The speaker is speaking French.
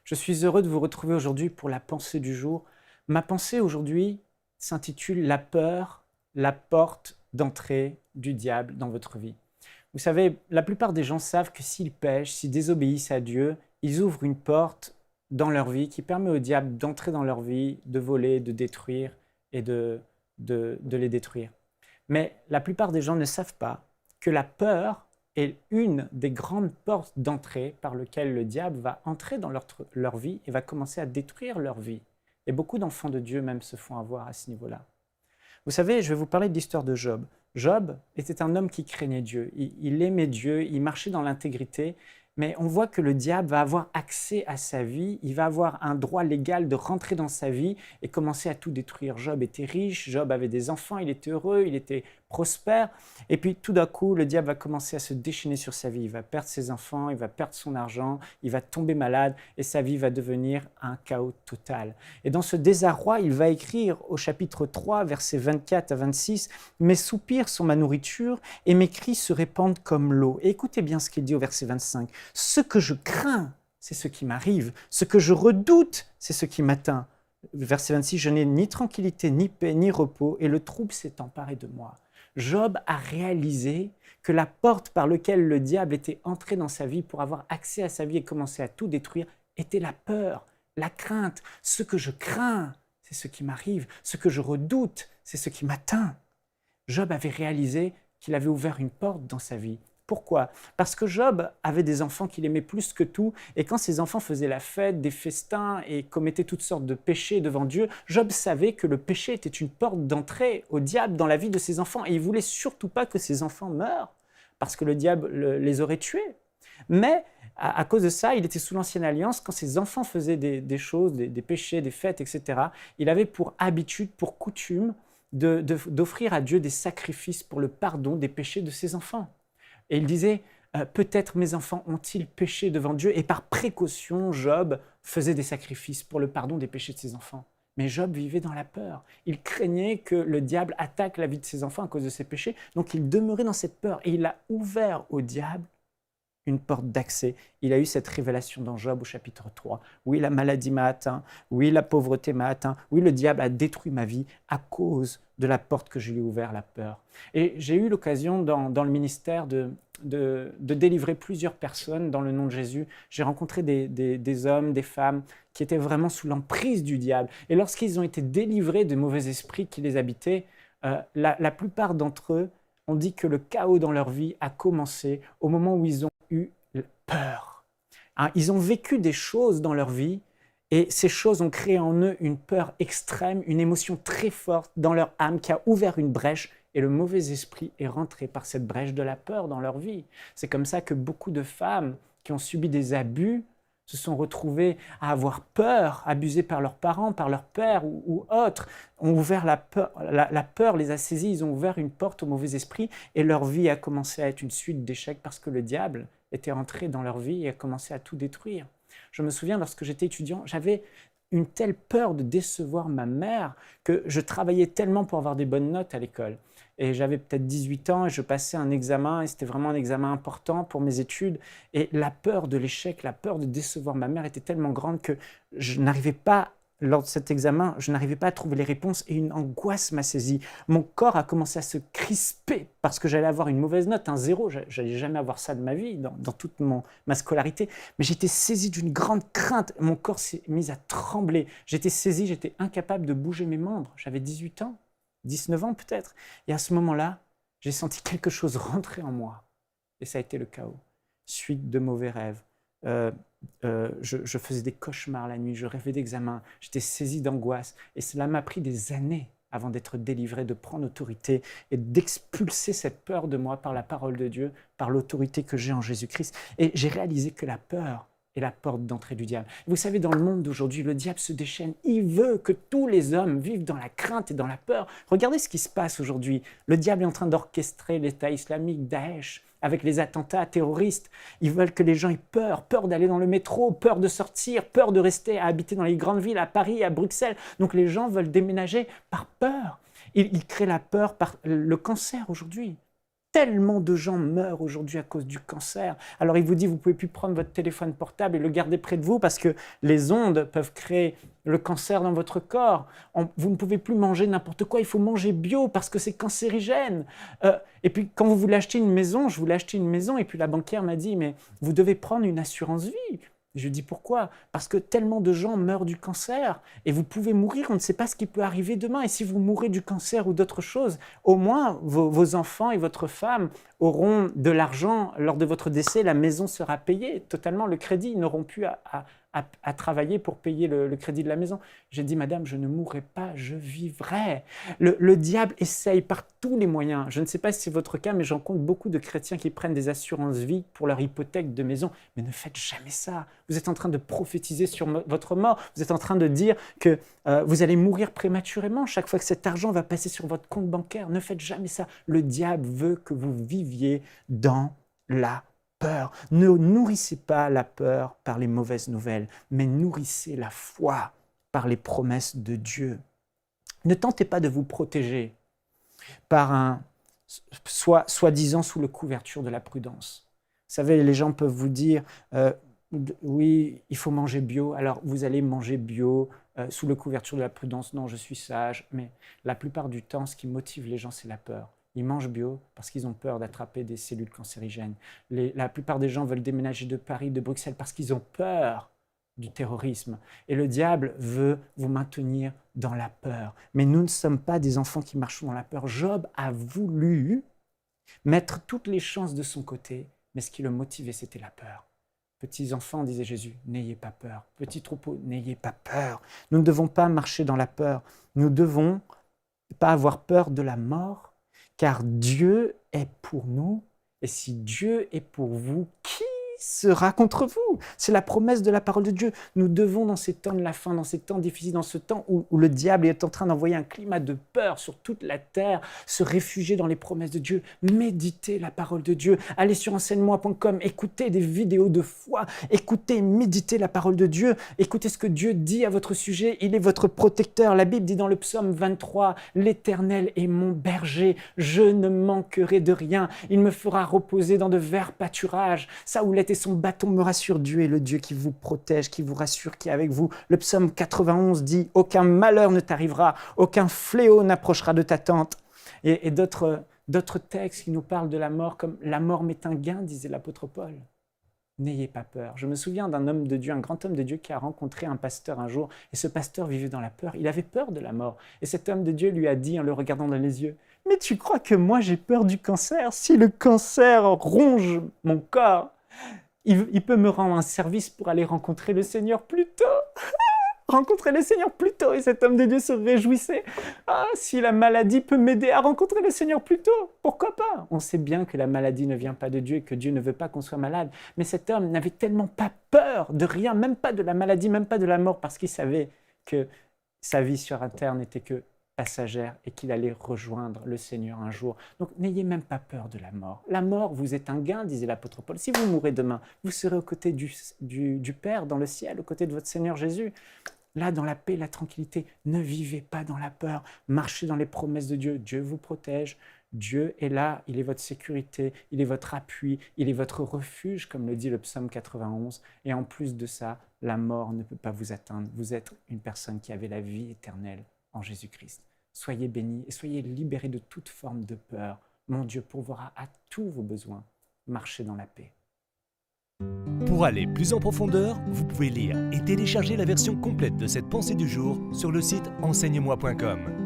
Je suis heureux de vous retrouver aujourd'hui pour la pensée du jour. Ma pensée aujourd'hui s'intitule La peur, la porte d'entrée du diable dans votre vie. Vous savez, la plupart des gens savent que s'ils pêchent, s'ils désobéissent à Dieu, ils ouvrent une porte dans leur vie qui permet au diable d'entrer dans leur vie, de voler, de détruire et de les détruire. Mais la plupart des gens ne savent pas que la peur est une des grandes portes d'entrée par lesquelles le diable va entrer dans leur vie et va commencer à détruire leur vie. Et beaucoup d'enfants de Dieu même se font avoir à ce niveau-là. Vous savez, je vais vous parler de l'histoire de Job. Job était un homme qui craignait Dieu, il aimait Dieu, il marchait dans l'intégrité, mais on voit que le diable va avoir accès à sa vie, il va avoir un droit légal de rentrer dans sa vie et commencer à tout détruire. Job était riche, Job avait des enfants, il était heureux, il était prospère, et puis tout d'un coup, le diable va commencer à se déchaîner sur sa vie, il va perdre ses enfants, il va perdre son argent, il va tomber malade, et sa vie va devenir un chaos total. Et dans ce désarroi, il va écrire au chapitre 3, versets 24 à 26, « Mes soupirs sont ma nourriture, et mes cris se répandent comme l'eau. » Et écoutez bien ce qu'il dit au verset 25. « Ce que je crains, c'est ce qui m'arrive. Ce que je redoute, c'est ce qui m'atteint. » Verset 26, « Je n'ai ni tranquillité, ni paix, ni repos, et le trouble s'est emparé de moi. » Job a réalisé que la porte par laquelle le diable était entré dans sa vie pour avoir accès à sa vie et commencer à tout détruire était la peur, la crainte. Ce que je crains, c'est ce qui m'arrive. Ce que je redoute, c'est ce qui m'atteint. Job avait réalisé qu'il avait ouvert une porte dans sa vie. Pourquoi? Parce que Job avait des enfants qu'il aimait plus que tout, et quand ses enfants faisaient la fête, des festins et commettaient toutes sortes de péchés devant Dieu, Job savait que le péché était une porte d'entrée au diable dans la vie de ses enfants, et il voulait surtout pas que ses enfants meurent, parce que le diable les aurait tués. Mais à cause de ça, il était sous l'ancienne alliance, quand ses enfants faisaient des choses, des péchés, des fêtes, etc., il avait pour habitude, pour coutume, d'offrir à Dieu des sacrifices pour le pardon des péchés de ses enfants. Et il disait, peut-être mes enfants ont-ils péché devant Dieu? Et par précaution, Job faisait des sacrifices pour le pardon des péchés de ses enfants. Mais Job vivait dans la peur. Il craignait que le diable attaque la vie de ses enfants à cause de ses péchés. Donc il demeurait dans cette peur et il a ouvert au diable une porte d'accès. Il a eu cette révélation dans Job au chapitre 3. Oui, la maladie m'a atteint. Oui, la pauvreté m'a atteint. Oui, le diable a détruit ma vie à cause de la porte que je lui ai ouverte, la peur. Et j'ai eu l'occasion dans le ministère de délivrer plusieurs personnes dans le nom de Jésus. J'ai rencontré des hommes, des femmes qui étaient vraiment sous l'emprise du diable. Et lorsqu'ils ont été délivrés des mauvais esprits qui les habitaient, la plupart d'entre eux ont dit que le chaos dans leur vie a commencé au moment où ils ont eu peur. Hein, ils ont vécu des choses dans leur vie et ces choses ont créé en eux une peur extrême, une émotion très forte dans leur âme qui a ouvert une brèche et le mauvais esprit est rentré par cette brèche de la peur dans leur vie. C'est comme ça que beaucoup de femmes qui ont subi des abus se sont retrouvées à avoir peur, abusées par leurs parents, par leur père ou autres, ont ouvert la peur les a saisies, ils ont ouvert une porte au mauvais esprit et leur vie a commencé à être une suite d'échecs parce que le diable était entré dans leur vie et a commencé à tout détruire. Je me souviens, lorsque j'étais étudiant, j'avais une telle peur de décevoir ma mère que je travaillais tellement pour avoir des bonnes notes à l'école. Et j'avais peut-être 18 ans et je passais un examen et c'était vraiment un examen important pour mes études. Et la peur de l'échec, la peur de décevoir ma mère était tellement grande que je n'arrivais pas, lors de cet examen, je n'arrivais pas à trouver les réponses et une angoisse m'a saisi. Mon corps a commencé à se crisper parce que j'allais avoir une mauvaise note, un 0. Je n'allais jamais avoir ça de ma vie, dans toute ma scolarité. Mais j'étais saisi d'une grande crainte. Mon corps s'est mis à trembler. J'étais saisi, j'étais incapable de bouger mes membres. J'avais 18 ans. 19 ans peut-être. Et à ce moment-là, j'ai senti quelque chose rentrer en moi. Et ça a été le chaos. Suite de mauvais rêves. Je faisais des cauchemars la nuit, je rêvais d'examens, j'étais saisi d'angoisse. Et cela m'a pris des années avant d'être délivré, de prendre autorité et d'expulser cette peur de moi par la parole de Dieu, par l'autorité que j'ai en Jésus-Christ. Et j'ai réalisé que la peur est la porte d'entrée du diable. Vous savez, dans le monde d'aujourd'hui, le diable se déchaîne. Il veut que tous les hommes vivent dans la crainte et dans la peur. Regardez ce qui se passe aujourd'hui. Le diable est en train d'orchestrer l'État islamique, Daesh, avec les attentats terroristes. Ils veulent que les gens aient peur, peur d'aller dans le métro, peur de sortir, peur de rester à habiter dans les grandes villes, à Paris, à Bruxelles. Donc les gens veulent déménager par peur. Ils créent la peur par le cancer aujourd'hui. Tellement de gens meurent aujourd'hui à cause du cancer. Alors il vous dit, vous ne pouvez plus prendre votre téléphone portable et le garder près de vous parce que les ondes peuvent créer le cancer dans votre corps. Vous ne pouvez plus manger n'importe quoi, il faut manger bio parce que c'est cancérigène. Et puis quand vous voulez acheter une maison, je voulais acheter une maison et puis la banquière m'a dit, mais vous devez prendre une assurance vie. Je lui dis pourquoi? Parce que tellement de gens meurent du cancer et vous pouvez mourir, on ne sait pas ce qui peut arriver demain. Et si vous mourrez du cancer ou d'autres choses, au moins vos enfants et votre femme auront de l'argent lors de votre décès, la maison sera payée totalement, le crédit, ils n'auront plus à travailler pour payer le crédit de la maison. J'ai dit, madame, je ne mourrai pas, je vivrai. Le diable essaye par tous les moyens. Je ne sais pas si c'est votre cas, mais j'en compte beaucoup de chrétiens qui prennent des assurances vie pour leur hypothèque de maison. Mais ne faites jamais ça. Vous êtes en train de prophétiser sur votre mort. Vous êtes en train de dire que vous allez mourir prématurément chaque fois que cet argent va passer sur votre compte bancaire. Ne faites jamais ça. Le diable veut que vous viviez dans la peur. Ne nourrissez pas la peur par les mauvaises nouvelles, mais nourrissez la foi par les promesses de Dieu. Ne tentez pas de vous protéger par un soi-disant sous la couverture de la prudence. Vous savez, les gens peuvent vous dire oui, il faut manger bio, alors vous allez manger bio sous la couverture de la prudence. Non, je suis sage, mais la plupart du temps, ce qui motive les gens, c'est la peur. Ils mangent bio parce qu'ils ont peur d'attraper des cellules cancérigènes. La plupart des gens veulent déménager de Paris, de Bruxelles parce qu'ils ont peur du terrorisme. Et le diable veut vous maintenir dans la peur. Mais nous ne sommes pas des enfants qui marchent dans la peur. Job a voulu mettre toutes les chances de son côté, mais ce qui le motivait, c'était la peur. Petits enfants, disait Jésus, n'ayez pas peur. Petits troupeaux, n'ayez pas peur. Nous ne devons pas marcher dans la peur. Nous ne devons pas avoir peur de la mort, car Dieu est pour nous, et si Dieu est pour vous, qui sera contre vous? C'est la promesse de la parole de Dieu. Nous devons, dans ces temps de la fin, dans ces temps difficiles, dans ce temps où le diable est en train d'envoyer un climat de peur sur toute la terre, se réfugier dans les promesses de Dieu, méditer la parole de Dieu, aller sur enseigne-moi.com, écouter des vidéos de foi, écouter, méditer la parole de Dieu, écoutez ce que Dieu dit à votre sujet, il est votre protecteur. La Bible dit dans le psaume 23, « L'Éternel est mon berger, je ne manquerai de rien, il me fera reposer dans de verts pâturages, sa houlette et son bâton me rassurent. » Dieu est le Dieu qui vous protège, qui vous rassure, qui est avec vous. Le psaume 91 dit « Aucun malheur ne t'arrivera, aucun fléau n'approchera de ta tente. » Et d'autres textes qui nous parlent de la mort, comme « La mort m'est un gain », disait l'apôtre Paul. N'ayez pas peur. Je me souviens d'un homme de Dieu, un grand homme de Dieu qui a rencontré un pasteur un jour, et ce pasteur vivait dans la peur. Il avait peur de la mort. Et cet homme de Dieu lui a dit, en le regardant dans les yeux, « Mais tu crois que moi j'ai peur du cancer? Si le cancer ronge mon corps, il peut me rendre un service pour aller rencontrer le Seigneur plus tôt. » Rencontrer le Seigneur plus tôt. Et cet homme de Dieu se réjouissait. Ah, si la maladie peut m'aider à rencontrer le Seigneur plus tôt, pourquoi pas? On sait bien que la maladie ne vient pas de Dieu et que Dieu ne veut pas qu'on soit malade. Mais cet homme n'avait tellement pas peur de rien, même pas de la maladie, même pas de la mort, parce qu'il savait que sa vie sur la terre n'était que passagère et qu'il allait rejoindre le Seigneur un jour. Donc n'ayez même pas peur de la mort. La mort vous est un gain, disait l'apôtre Paul. Si vous mourrez demain, vous serez aux côtés du Père dans le ciel, aux côtés de votre Seigneur Jésus. Là, dans la paix, la tranquillité, ne vivez pas dans la peur. Marchez dans les promesses de Dieu. Dieu vous protège. Dieu est là. Il est votre sécurité. Il est votre appui. Il est votre refuge, comme le dit le psaume 91. Et en plus de ça, la mort ne peut pas vous atteindre. Vous êtes une personne qui avait la vie éternelle en Jésus-Christ. Soyez bénis et soyez libérés de toute forme de peur. Mon Dieu pourvoira à tous vos besoins. Marchez dans la paix. Pour aller plus en profondeur, vous pouvez lire et télécharger la version complète de cette pensée du jour sur le site enseigne-moi.com.